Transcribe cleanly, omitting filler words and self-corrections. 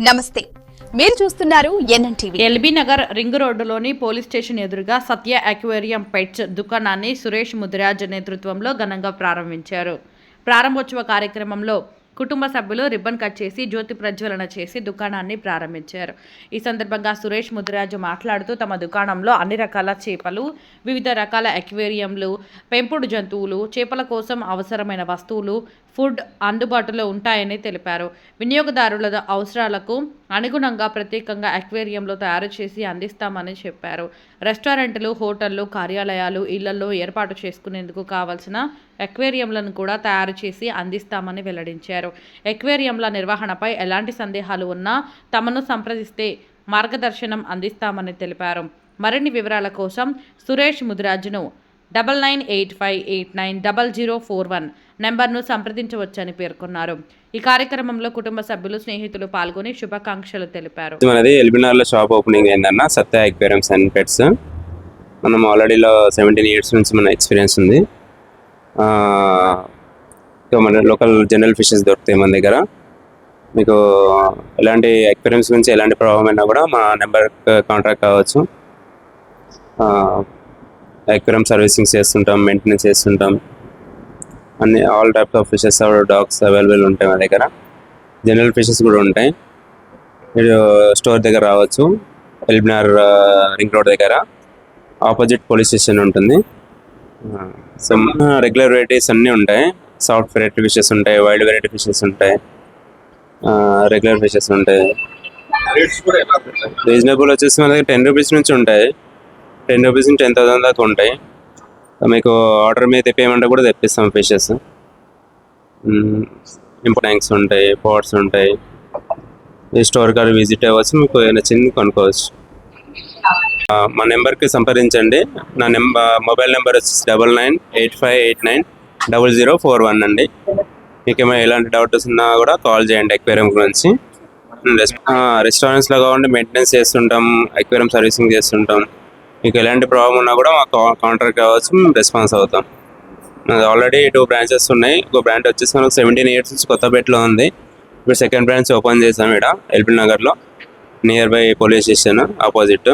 నమస్తే, మీరు చూస్తున్నారు ఎన్ఎన్టీవీ. ఎల్బీ నగర్ రింగ్ రోడ్డులోని పోలీస్ స్టేషన్ ఎదురుగా సత్య అక్వేరియం పెట్స్ దుకాణాన్ని సురేష్ ముదిరాజ్ నేతృత్వంలో ఘనంగా ప్రారంభించారు. ప్రారంభోత్సవ కార్యక్రమంలో కుటుంబ సభ్యులు రిబ్బన్ కట్ చేసి జ్యోతి ప్రజ్వలన చేసి దుకాణాన్ని ప్రారంభించారు. ఈ సందర్భంగా సురేష్ ముదిరాజు మాట్లాడుతూ తమ దుకాణంలో అన్ని రకాల చేపలు, వివిధ రకాల అక్వేరియంలు, పెంపుడు జంతువులు, చేపల కోసం అవసరమైన వస్తువులు, ఫుడ్ అందుబాటులో ఉంటాయని తెలిపారు. వినియోగదారుల అవసరాలకు అనుగుణంగా ప్రత్యేకంగా అక్వేరియంలో తయారు చేసి అందిస్తామని చెప్పారు. రెస్టారెంట్లు, హోటళ్లు, కార్యాలయాలు, ఇళ్లలో ఏర్పాటు చేసుకునేందుకు కావాల్సిన అక్వేరియంలను కూడా తయారు చేసి అందిస్తామని వెల్లడించారు. అక్వేరియంల నిర్వహణపై ఎలాంటి సందేహాలు ఉన్నా తమను సంప్రదిస్తే మార్గదర్శనం అందిస్తామని తెలిపారు. మరిన్ని వివరాల కోసం సురేష్ ముదిరాజును 9985890041 నెంబర్ను సంప్రదించవచ్చని పేర్కొన్నారు. ఈ కార్యక్రమంలో కుటుంబ సభ్యులు, స్నేహితులు పాల్గొని శుభాకాంక్షలు తెలిపారు. మనది ఎల్బీనగర్లో షాప్ ఓపెనింగ్ అయిందన్న సత్య అక్వేరియంస్ అండ్ పెట్స్. మనం ఆల్రెడీలో 17 years నుంచి మన ఎక్స్పీరియన్స్ ఉంది. మన లోకల్ జనరల్ ఫిషెస్ దొరుకుతాయి మన దగ్గర. మీకు ఎలాంటి అక్వేరియంస్ గురించి ఎలాంటి ప్రాబ్లం అయినా కూడా మా నెంబర్ కాంటాక్ట్ కావచ్చు. అక్వేరియం సర్వీసింగ్ చేస్తుంటాం, మెయింటెనెన్స్ చేస్తుంటాం. అన్ని all types of fishes, dogs available ఉంటాయి మా దగ్గర. జనరల్ ఫిషెస్ కూడా ఉంటాయి. మీరు స్టోర్ దగ్గర రావచ్చు. ఎల్బీనగర్ రింగ్ రోడ్ దగ్గర ఆపోజిట్ పోలీస్ స్టేషన్ ఉంటుంది. సో రెగ్యులర్ వెరైటీస్ అన్నీ ఉంటాయి. సాఫ్ట్ వెరైటీ ఫిషెస్ ఉంటాయి, వైల్డ్ వెరైటీ ఫిషెస్ ఉంటాయి, రెగ్యులర్ ఫిషెస్ ఉంటాయి. రీజనబుల్ వచ్చేసి మన దగ్గర 10 rupees నుంచి ఉంటాయి. 10 rupees నుంచి 10,000 దాకా ఉంటాయి. మీకు ఆర్డర్ మీద తెప్పేయమంటే కూడా తెప్పిస్తాం ఫిషెస్. ఇంపోర్ట్ ట్యాంక్స్ ఉంటాయి, పాట్స్ ఉంటాయి. ఈ స్టోర్ గారు విజిట్ అవ్వచ్చు, మీకు నచ్చింది కొనుక్కోవచ్చు. మా నెంబర్కి సంప్రదించండి. నా మొబైల్ నెంబర్ వచ్చేసి 9985890041 అండి. మీకు ఏమైనా ఎలాంటి డౌట్స్ ఉన్నా కూడా కాల్ చేయండి అక్వేరియం గురించి. రెస్టారెంట్స్లో కావాలంటే మెయింటెనెన్స్ చేస్తుంటాం, అక్వేరియం సర్వీసింగ్ చేస్తుంటాం. మీకు ఎలాంటి ప్రాబ్లం ఉన్నా కూడా మాకు కాంటాక్ట్ కావచ్చు, మేము రెస్పాన్స్ అవుతాం. ఆల్రెడీ 2 branches ఉన్నాయి. ఒక బ్రాంచ్ వచ్చేసి మనకు 17 years నుంచి కొత్తపేటలో ఉంది. ఇప్పుడు సెకండ్ బ్రాంచ్ ఓపెన్ చేసాం ఇక్కడ ఎల్బీ నగర్లో, near by police station opposite.